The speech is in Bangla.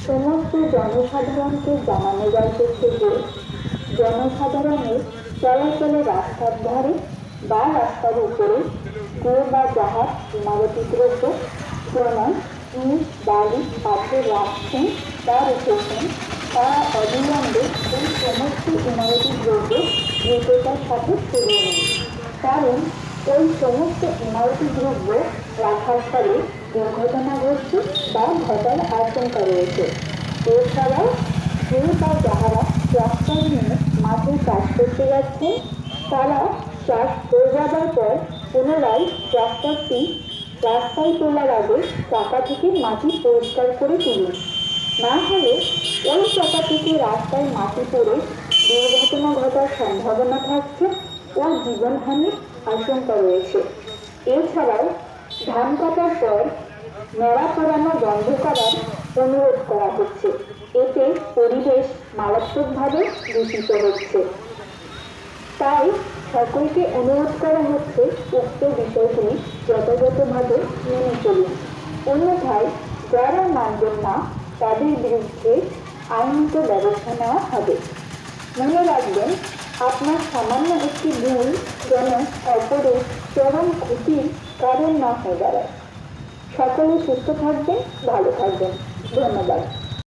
সমস্ত জনসাধারণকে জানানো যাইতেছে যে জনসাধারণের চলাচলে রাস্তার ধারে বা রাস্তার উপরে যে বা যাহা ইমারতি দ্রব্য যেমন ইট, বালি, পাথর রাখছেন বা রেখেছেন, তারা অবিলম্বে এই সমস্ত ইমারতি দ্রব্য দ্রুততার সাথে সরিয়ে নিন। কারণ ওই সমস্ত ইমারতি দ্রব্য রাখার ফলে দুর্ঘটনা ঘটছে বা ঘটার আশঙ্কা রয়েছে। এছাড়াও যে বা যাহারা ট্রাক্টর নিয়ে মাঠে কাজ করতে যাচ্ছেন, তারা চাষ হয়ে যাবার পর পুনরায় ট্রাক্টরটি রাস্তায় তোলার আগে চাকা থেকে মাটি পরিষ্কার করে তুলুন। না হলে ওই চাকা থেকে রাস্তায় মাটি পড়ে দুর্ঘটনা ঘটার সম্ভাবনা থাকছে ও জীবনহানির আশঙ্কা রয়েছে। এছাড়াও ধান কাটার পর নেড়া পোড়ানো বন্ধ করার অনুরোধ করা হচ্ছে। এতে পরিবেশ মারাত্মকভাবে দূষিত হচ্ছে। তাই সকলকে অনুরোধ করা হচ্ছে উক্ত বিষয়গুলি যথাযথভাবে মেনে চলুন। অন্যথায় যারা মানবেন না তাদের বিরুদ্ধে আইনগত ব্যবস্থা নেওয়া হবে। মনে রাখবেন, আপনার সামান্য একটি ভুল যেন অপরের চরম ক্ষতির কারণ না হয়ে দাঁড়ায়। সকলে সুস্থ থাকবেন, ভালো থাকবেন। ধন্যবাদ।